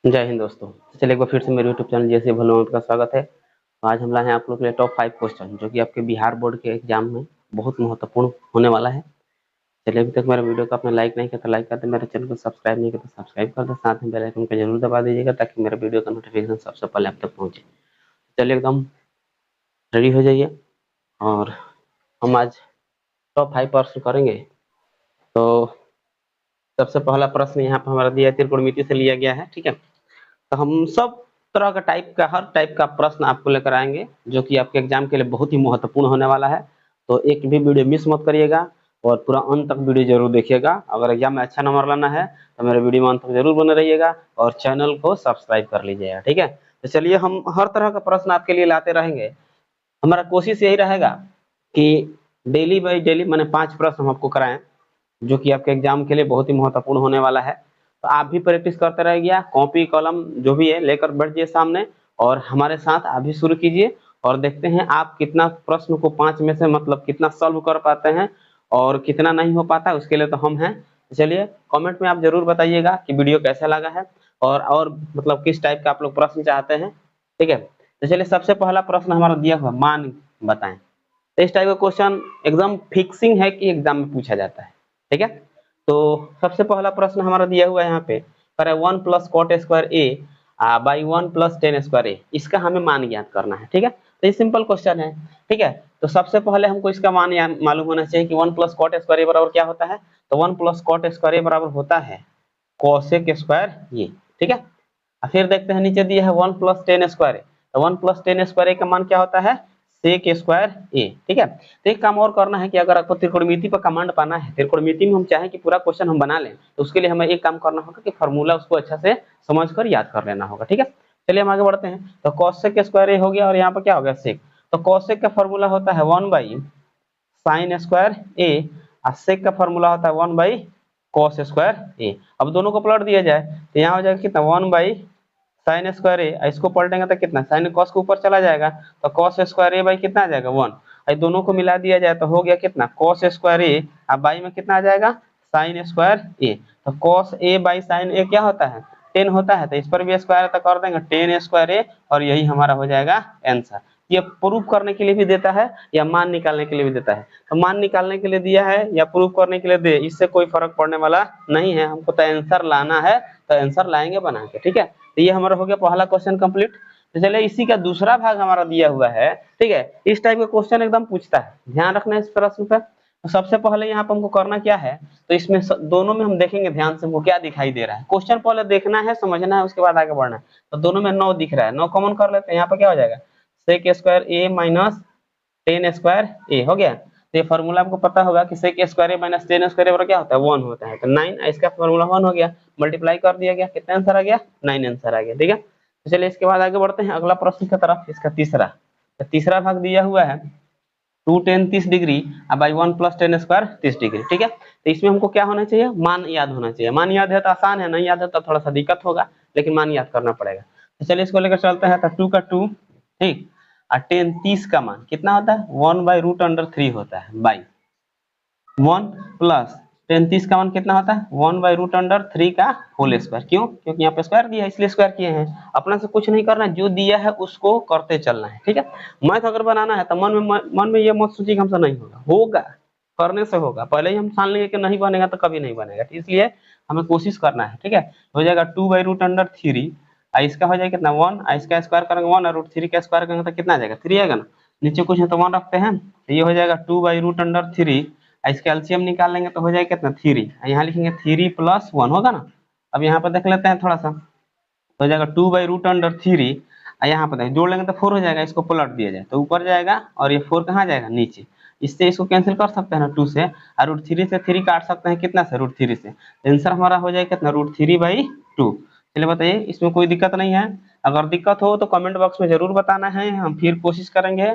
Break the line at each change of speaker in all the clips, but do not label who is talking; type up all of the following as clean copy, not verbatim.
जय हिंद दोस्तों। चलिए एक बार फिर से मेरे यूट्यूब चैनल जैसे भलो आपका स्वागत है। आज हम लाए हैं आप लोग के लिए टॉप 5 क्वेश्चन जो कि आपके बिहार बोर्ड के एग्जाम में बहुत महत्वपूर्ण होने वाला है। चलिए अभी तक मेरे वीडियो को आपने लाइक नहीं किया तो लाइक कर दें, मेरे चैनल को सब्सक्राइब नहीं किया तो सब्सक्राइब कर दें, साथ में बेल आइकन को जरूर दबा दीजिएगा ताकि मेरे वीडियो का नोटिफिकेशन सबसे पहले आप तक पहुंचे। चलिए एकदम रेडी हो जाइए और हम आज टॉप 5 प्रश्न करेंगे। तो सबसे पहला प्रश्न यहाँ पर हमारा दिया है, त्रिकोणमिति से लिया गया है। ठीक है, तो हम सब तरह का हर टाइप का प्रश्न आपको लेकर आएंगे जो कि आपके एग्जाम के लिए बहुत ही महत्वपूर्ण होने वाला है। तो एक भी वीडियो मिस मत करिएगा और पूरा अंत तक वीडियो जरूर देखिएगा। अगर एग्जाम में अच्छा नंबर लाना है तो मेरे वीडियो में अंत तक जरूर बने रहिएगा और चैनल को सब्सक्राइब कर लीजिएगा। ठीक है, तो चलिए हम हर तरह का प्रश्न आपके लिए लाते रहेंगे। हमारा कोशिश यही रहेगा कि डेली बाई डेली मैंने 5 प्रश्न हम आपको कराएं जो कि आपके एग्जाम के लिए बहुत ही महत्वपूर्ण होने वाला है। तो आप भी प्रैक्टिस करते रहिए, कॉपी कलम जो भी है लेकर बैठ जाइए सामने और हमारे साथ आप भी शुरू कीजिए और देखते हैं आप कितना प्रश्न को 5 में से मतलब कितना सॉल्व कर पाते हैं और कितना नहीं हो पाता, उसके लिए तो हम हैं। चलिए कमेंट में आप जरूर बताइएगा कि वीडियो कैसा लगा है और मतलब किस टाइप का आप लोग प्रश्न चाहते हैं। ठीक है, तो चलिए सबसे पहला प्रश्न हमारा दिया हुआ मान बताएं। तो इस टाइप का क्वेश्चन एकदम फिक्सिंग है कि एग्जाम में पूछा जाता है। ठीक है, तो सबसे पहला प्रश्न हमारा दिया हुआ है यहाँ पे पर 1 + cot² a by 1 + tan² a, इसका हमें मान ज्ञात करना है। ठीक है, तो ये सिंपल क्वेश्चन है। ठीक है, तो सबसे पहले हमको इसका मान मालूम होना चाहिए कि 1 + cot² बराबर क्या होता है। तो 1 + cot² बराबर होता है cosec² a। ठीक है, फिर देखते हैं नीचे दिया है 1 + tan²। तो 1 + tan² का मान क्या होता है sec² a। ठीक है, तो एक काम और करना है कि अगर आपको त्रिकोणमिति पर कमांड पाना है, त्रिकोणमिति में हम चाहें कि पूरा क्वेश्चन हम बना लें, तो उसके लिए हमें एक काम करना होगा कि फार्मूला उसको अच्छा से समझकर याद कर लेना होगा। ठीक है, चलिए हम आगे बढ़ते हैं। तो cosec² a हो गया और यहाँ पर क्या हो गया sec। तो cosec का फॉर्मूला होता है 1/sin² a और sec का फॉर्मूला होता है 1/cos² a। अब दोनों को पलट दिया जाए तो यहाँ हो जाएगा कितना 1/sin² a, इसको पलटेंगे तो कितना sin cos के ऊपर चला जाएगा तो cos² a बाई कितना आ जाएगा 1। दोनों को मिला दिया जाए तो हो गया कितना cos² a अब बाई में कितना आ जाएगा sin² a। तो cos a by sin a क्या होता है 10 होता है, तो इस पर भी स्क्वायर तो कर देंगे 10² a और यही हमारा हो जाएगा आंसर। ये प्रूफ करने के लिए भी देता है या मान निकालने के लिए भी देता है। तो मान निकालने के लिए दिया है या प्रूफ करने के लिए दे, इससे कोई फर्क पड़ने वाला नहीं है। हमको तो आंसर लाना है तो आंसर लाएंगे बना के। ठीक है, तो ये हमारा हो गया पहला क्वेश्चन कंप्लीट। तो चलिए इसी का दूसरा भाग हमारा दिया हुआ है। ठीक है, इस टाइप का क्वेश्चन एकदम पूछता है, ध्यान रखना इस प्रश्न पे। तो सबसे पहले यहाँ पर हमको करना क्या है, तो इसमें दोनों में हम देखेंगे ध्यान से हमको क्या दिखाई दे रहा है। क्वेश्चन पहले देखना है, समझना है, उसके बाद आगे बढ़ना है। तो दोनों में 9 दिख रहा है, 9 कॉमन कर लेते हैं। यहाँ पर क्या हो जाएगा sec² a minus tan² a हो गया। तो ये फॉर्मूला आपको पता होगा कि sec² a माइनस tan² बराबर क्या होता है 1 होता है। तो 9 इसका फॉर्मूला 1 हो गया, मल्टीप्लाई कर दिया गया, कितना आंसर आ गया 9 आंसर आ गया। ठीक है, तो चलिए इसके बाद आगे बढ़ते हैं अगला प्रश्न की तरफ। इसका तीसरा, तो तीसरा भाग दिया हुआ है 2 tan 30° बाई 1 + tan² 30°। ठीक है, तो इसमें हमको क्या होना चाहिए मान याद होना चाहिए। मान याद है तो आसान है, नहीं याद है तो थोड़ा सा दिक्कत होगा, लेकिन मान याद करना पड़ेगा। तो चलिए इसको लेकर चलते हैं। तो 2 का 2 ठीक और tan 30 का मान कितना होता है 1/√3 होता है बाई 1 प्लस tan 30 का मान कितना होता है 1/√3 का होल स्क्वायर। क्यों? क्योंकि यहाँ पे स्क्वायर दिया है इसलिए स्क्वायर किए हैं। अपना से कुछ नहीं करना है, जो दिया है उसको करते चलना है। ठीक है, मैथ अगर बनाना है तो मन में ये मत सोचिए कि हमसे नहीं होगा, होगा, करने से होगा। पहले ही हम ठान लेंगे कि नहीं बनेगा तो कभी नहीं बनेगा, इसलिए हमें कोशिश करना है। ठीक है, हो जाएगा 2/√3 इसका हो जाएगा कितना 1, इसका स्क्वायर करेंगे 1 और √3 का स्क्वायर करेंगे तो कितना आ जाएगा 3 आएगा ना। नीचे कुछ है तो 1 रखते हैं, तो ये हो जाएगा 2/√3। इसका एलसीएम निकाल लेंगे तो हो जाएगा कितना 3, यहाँ लिखेंगे 3 + 1 होगा ना। अब यहाँ पर देख लेते हैं थोड़ा सा, हो जाएगा 2/√3 यहाँ पर जोड़ लेंगे तो 4 हो जाएगा। इसको पलट दिया जाए तो ऊपर जाएगा और ये 4 कहाँ जाएगा नीचे। इससे इसको कैंसिल कर सकते हैं ना 2 से, और √3 से 3 काट सकते हैं कितना से √3 से। आंसर हमारा हो जाएगा कितना √3/2। चलिए बताइए इसमें कोई दिक्कत नहीं है। अगर दिक्कत हो तो कमेंट बॉक्स में जरूर बताना है, हम फिर कोशिश करेंगे,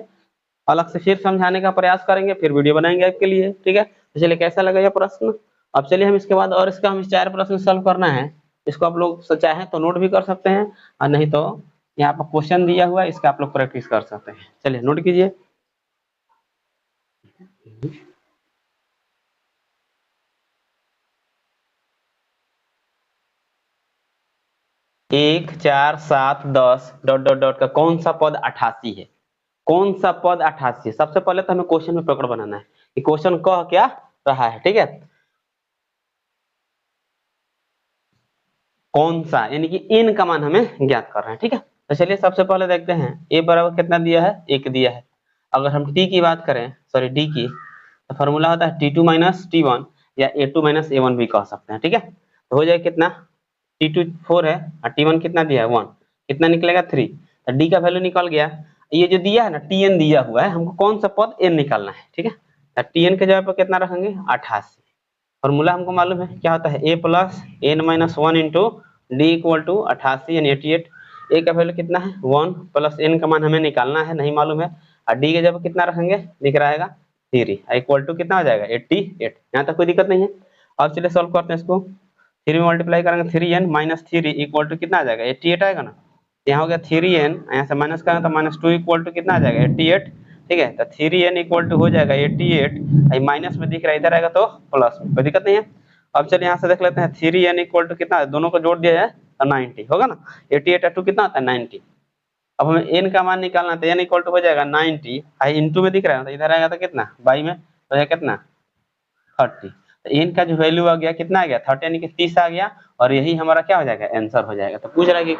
अलग से फिर समझाने का प्रयास करेंगे, फिर वीडियो बनाएंगे आपके लिए। ठीक है, तो चलिए कैसा लगा ये प्रश्न। अब चलिए हम इसके बाद और इसका हम 4 प्रश्न सॉल्व करना है। इसको आप लोग चाहें तो नोट भी कर सकते हैं और नहीं तो यहाँ पर क्वेश्चन दिया हुआ है, इसका आप लोग प्रैक्टिस कर सकते हैं। चलिए नोट कीजिए। 1 4 7 10 डॉट डॉट डॉट का कौन सा पद 88 है, कौन सा पद 88 है। सबसे पहले तो हमें क्वेश्चन में पकड़ बनाना है कि क्वेश्चन कह क्या रहा है, ठीक है। कौन सा यानी कि इन का मान हमें ज्ञात कर रहे हैं, ठीक है। तो चलिए सबसे पहले देखते हैं a बराबर कितना दिया है, 1 दिया है। अगर हम t की बात करें, सॉरी d की, तो फॉर्मूला होता है t2 माइनस t1 या a2 माइनस a1 भी कह सकते हैं, ठीक है। तो हो जाए कितना, t2 4 है और t1 कितना दिया है 1, कितना निकलेगा 3। तो d का वैल्यू निकल गया। ये जो दिया है ना tn दिया हुआ है, हमको कौन सा पद n निकालना है, ठीक है। तो tn के जगह पर कितना रखेंगे 88। फॉर्मूला हमको मालूम है क्या होता है, a plus n minus one into d equal to 88 यानी 88। ए का वैल्यू कितना है 1 प्लस एन का मान हमें निकालना है, नहीं मालूम है। और डी के जब कितना रखेंगे दिख रहा है 3 इक्वल टू कितना हो जाएगा 88। यहाँ तक कोई दिक्कत नहीं है। अब चलिए सॉल्व करते हैं इसको। 3 में मल्टीप्लाई करेंगे 3n माइनस 3 इक्वल टू कितना आ जाएगा 88 आएगा ना। यहाँ हो गया 3n, यहाँ से माइनस करेंगे तो माइनस 2 इक्वल टू कितना आ जाएगा 88, ठीक है। तो 3n इक्वल टू हो जाएगा 88, माइनस में दिख रहा है इधर आएगा तो प्लस में, कोई दिक्कत नहीं है। अब चलिए यहाँ से देख लेते हैं 3n इक्वल टू कितना है, दोनों को जोड़ दिया जाए तो 90 होगा ना। 88 और 2 कितना होता है 90। अब हमें n का मान निकालना है तो n इक्वल टू हो जाएगा 90 इंटू में दिख रहा है तो इधर आएगा तो कितना बाई में हो जाएगा कितना 30। तो n का जो वैल्यू आ गया कितना आ गया 30 यानी कि 30 आ गया, और यही हमारा क्या हो जाएगा आंसर हो जाएगा। तो पूछ रहा है कि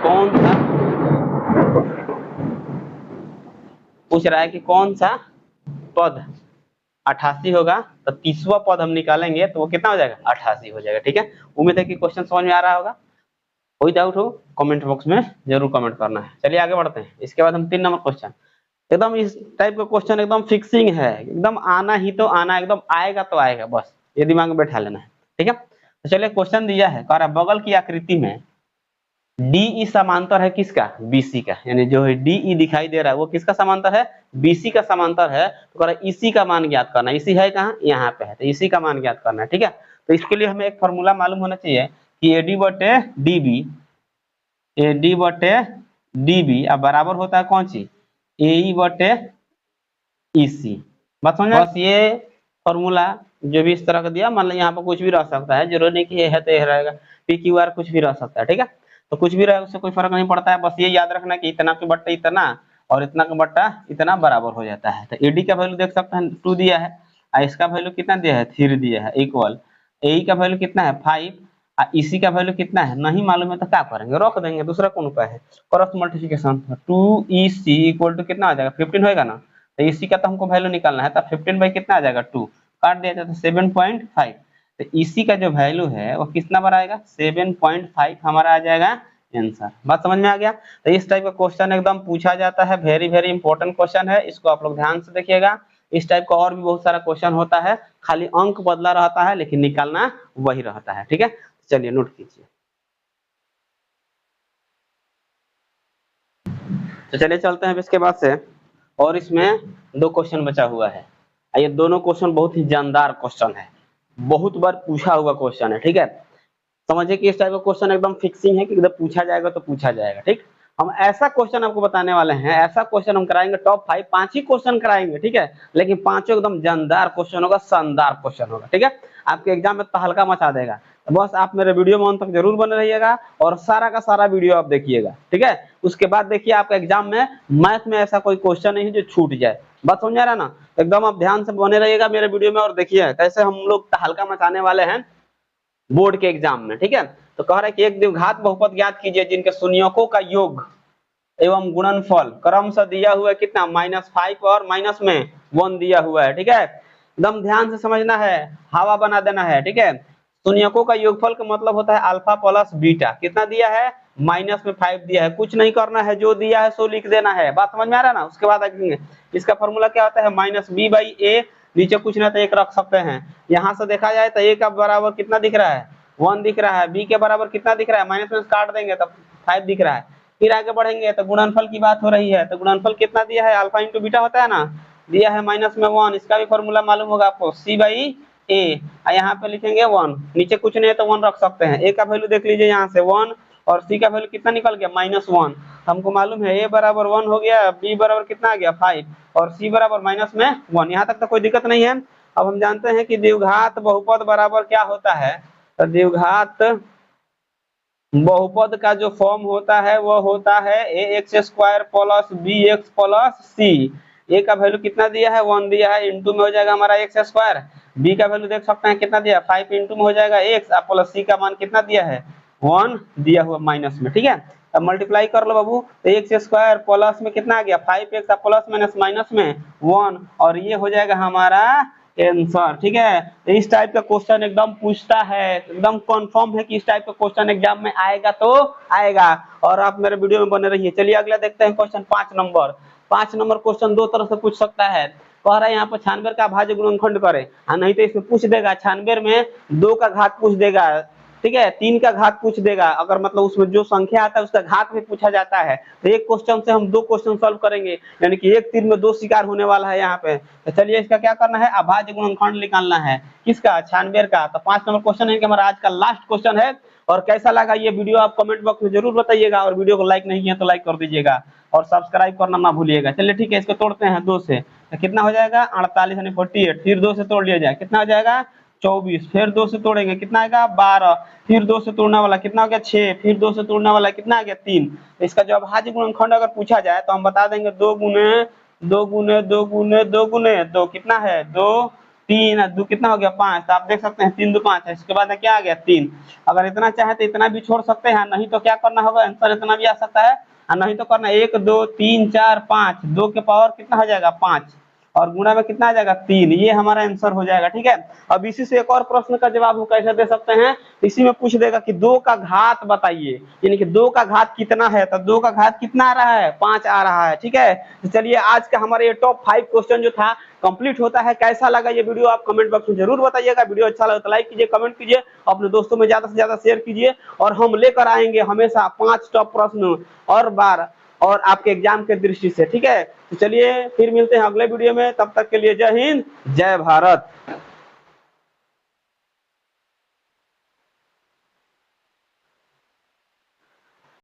कौन सा पद 88 होगा, तो 30वां पद हम निकालेंगे तो वो कितना हो जाएगा 88 हो जाएगा, ठीक है। उम्मीद है कि क्वेश्चन समझ में आ रहा होगा। कोई डाउट हो कमेंट बॉक्स में जरूर कमेंट करना है। चलिए आगे बढ़ते हैं। इसके बाद हम 3 नंबर क्वेश्चन, एकदम इस टाइप का क्वेश्चन एकदम फिक्सिंग है, एकदम आना ही तो आना, एकदम आएगा तो आएगा, बस ये दिमाग में बैठा लेना है, ठीक है। तो चलिए क्वेश्चन दिया है, कह रहा है बगल की आकृति में DE समांतर है किसका BC का, यानी जो है DE दिखाई दे रहा है वो किसका समांतर है BC का समांतर है। तो कह रहा है इसी का मान ज्ञात करना है। इसी है कहाँ यहाँ पे है, तो इसी का मान ज्ञात करना है, ठीक है। तो इसके लिए हमें एक फॉर्मूला मालूम होना चाहिए कि AD बटे DB, AD बटे DB अब बराबर होता है कौन सी AE बटे EC। बात समझ, बस ये फॉर्मूला जो भी इस तरह का दिया, मान लो यहाँ पर कुछ भी रह सकता है, जरूरी नहीं कि ये है तो ये रहेगा, PQR कुछ भी रह सकता है, ठीक है। तो कुछ भी रहे उससे कोई फर्क नहीं पड़ता है, बस ये याद रखना कि इतना के बट्टा इतना और इतना का बट्टा इतना बराबर हो जाता है। तो AD का वैल्यू देख सकते हैं 2 दिया है और इसका वैल्यू कितना दिया है 3 दिया है इक्वल, AE का वैल्यू कितना है 5 और EC का वैल्यू कितना है नहीं मालूम है, तो क्या करेंगे रख देंगे, दूसरा कौन उपाय है cross multiplication. 2EC equal to कितना आ जाएगा 15 होगा ना। तो इसी का तो हमको वैल्यू निकालना है, तो 15 बाई कितना आ जाएगा 2 काट दिया जाता है 7.5। तो इसी का जो वैल्यू है वो कितना बार आएगा 7.5 हमारा आ जाएगा आंसर। बात समझ में आ गया। तो इस टाइप का क्वेश्चन एकदम पूछा जाता है, वेरी वेरी इंपॉर्टेंट क्वेश्चन है, इसको आप लोग ध्यान से देखिएगा। इस टाइप का और भी बहुत सारा क्वेश्चन होता है, खाली अंक बदला रहता है लेकिन निकालना वही रहता है, ठीक है। चलिए नोट कीजिए। तो चलिए चलते हैं इसके बाद से, और इसमें 2 क्वेश्चन बचा हुआ है। ये दोनों क्वेश्चन बहुत ही जानदार क्वेश्चन है, बहुत बार पूछा हुआ क्वेश्चन है, ठीक है। समझिए कि इस टाइप का क्वेश्चन एकदम फिक्सिंग है कि एकदम पूछा जाएगा तो पूछा जाएगा, ठीक। हम ऐसा क्वेश्चन आपको बताने वाले हैं, ऐसा क्वेश्चन हम कराएंगे टॉप 5 5 ही क्वेश्चन कराएंगे, ठीक है। लेकिन पांचों एकदम जानदार क्वेश्चन होगा, शानदार क्वेश्चन होगा, ठीक है। आपके एग्जाम में तहलका मचा देगा। तो बस आप मेरे वीडियो में अंत तक जरूर बने रहिएगा और सारा का सारा वीडियो आप देखिएगा, ठीक है। उसके बाद देखिए आपका एग्जाम में मैथ में ऐसा कोई क्वेश्चन नहीं जो छूट जाए। बात समझ आ रहा है ना। एकदम आप ध्यान से बने रहिएगा मेरे वीडियो में और देखिए कैसे हम लोग तहलका मचाने वाले हैं बोर्ड के एग्जाम में, ठीक है। तो कह रहा है कि एक द्विघात बहुपद ज्ञात कीजिए जिनके शून्यकों का योग एवं गुणनफल क्रम से दिया हुआ है कितना -5 और माइनस में 1 दिया हुआ है, ठीक है। एकदम ध्यान से समझना है, हवा बना देना है, ठीक है। शून्यकों का योगफल का मतलब होता है अल्फा प्लस बीटा, कितना दिया है माइनस में 5 दिया है, कुछ नहीं करना है, जो दिया है सो लिख देना है। बात समझ में आ रहा है ना। उसके बाद देखेंगे इसका फॉर्मूला क्या होता है -b/a, नीचे कुछ ना तो 1 रख सकते हैं। यहाँ से देखा जाए तो a का बराबर कितना दिख रहा है 1 दिख रहा है, b के बराबर कितना दिख रहा है माइनस में काट देंगे तो 5 दिख रहा है। फिर आगे बढ़ेंगे तो गुणनफल की बात हो रही है, तो गुणनफल कितना दिया है अल्फा इंटू बीटा होता है ना, दिया है माइनस में 1, इसका भी फॉर्मूला मालूम होगा आपको c/a, यहाँ पे लिखेंगे 1, नीचे कुछ नहीं है तो 1 रख सकते हैं। a का वैल्यू देख लीजिए यहाँ से 1 और c का वैल्यू कितना निकल गया -1। हमको मालूम है a बराबर 1 हो गया, b बराबर कितना आ गया 5 और c बराबर -1। यहाँ तक तो कोई दिक्कत नहीं है। अब हम जानते हैं कि द्विघात बहुपद बराबर क्या होता है, तो द्विघात बहुपद का जो फॉर्म होता है वो होता है A X square plus B X plus C. A का वैल्यू कितना दिया है 1 दिया है, इंटू में हो जाएगा हमारा एक्स स्क्वायर। बी का वैल्यू देख सकते हैं कितना दिया 5 इंटू में हो जाएगा एक्स प्लस सी का मान कितना दिया है 1 दिया हुआ माइनस में। ठीक है, अब मल्टीप्लाई कर लो बाबू, तो एक्स स्क्वायर प्लस में कितना आ गया 5x प्लस माइनस माइनस में 1 और ये हो जाएगा हमारा आंसर। ठीक है, तो इस टाइप का क्वेश्चन एकदम पूछता है, एकदम कंफर्म है कि इस टाइप का क्वेश्चन एग्जाम में आएगा तो आएगा, और आप मेरे वीडियो में बने रहिए। चलिए अगला देखते हैं क्वेश्चन 5 नंबर। 5 नंबर क्वेश्चन दो तरह से पूछ सकता है। कह रहा है यहाँ पर 96 का अभाज्य गुणनखंड करे, नहीं तो इसमें पूछ देगा 96 में 2 का घात पूछ देगा, ठीक है, 3 का घात पूछ देगा, अगर मतलब उसमें जो संख्या आता है उसका घात भी पूछा जाता है। तो एक क्वेश्चन से हम 2 क्वेश्चन सॉल्व करेंगे, यानी कि एक तीर में 2 शिकार होने वाला है यहाँ पे। तो चलिए इसका क्या करना है, अभाज्य गुणनखंड निकालना है, किसका 96 का। तो 5 नंबर क्वेश्चन है कि हमारा आज का लास्ट क्वेश्चन है। और कैसा लगा ये वीडियो आप कमेंट बॉक्स में जरूर बताइएगा, और वीडियो को लाइक नहीं किया तो लाइक कर दीजिएगा और सब्सक्राइब करना ना भूलिएगा। चलिए ठीक है, इसको तोड़ते हैं 2 से, तो कितना हो जाएगा 48 यानी 48, फिर 2 से तोड़ लिया जाए कितना हो जाएगा 24, फिर 2 से तोड़ेंगे कितना आएगा 12, फिर 2 से तोड़ने वाला कितना हो गया 6, फिर 2 से तोड़ने वाला कितना आ गया 3। इसका जो अभाज्य गुणनखंड अगर पूछा जाए तो हम बता देंगे 2 गुने 2 गुने 2 गुने 2 गुने 2 कितना है 2 3 2 कितना हो गया 5। तो आप देख सकते हैं 3 2 5 है, इसके बाद क्या आ गया 3। अगर इतना चाहे तो इतना भी छोड़ सकते हैं, नहीं तो क्या करना होगा आंसर इतना भी आ सकता है, और नहीं तो करना 1 2 3 4 5, 2 के पावर कितना हो जाएगा 5 और गुणा में कितना आ जाएगा 3, ये हमारा आंसर हो जाएगा। ठीक है, अब इसी से एक और प्रश्न का जवाब हम कैसे दे सकते हैं, इसी में पूछ देगा कि 2 का घात बताइए, यानी कि 2 का घात कितना है, तो 2 का घात कितना आ रहा है 5 आ रहा है। ठीक है, तो चलिए आज का हमारे ये टॉप 5 क्वेश्चन जो था कंप्लीट होता है। कैसा लगा ये वीडियो आप कमेंट बॉक्स में जरूर बताइएगा। वीडियो अच्छा लगा तो लाइक कीजिए, कमेंट कीजिए, अपने दोस्तों में ज्यादा से ज्यादा शेयर कीजिए, और हम लेकर आएंगे हमेशा 5 टॉप प्रश्न और बार और आपके एग्जाम के दृष्टि से। ठीक है, तो चलिए फिर मिलते हैं अगले वीडियो में, तब तक के लिए जय हिंद जय भारत।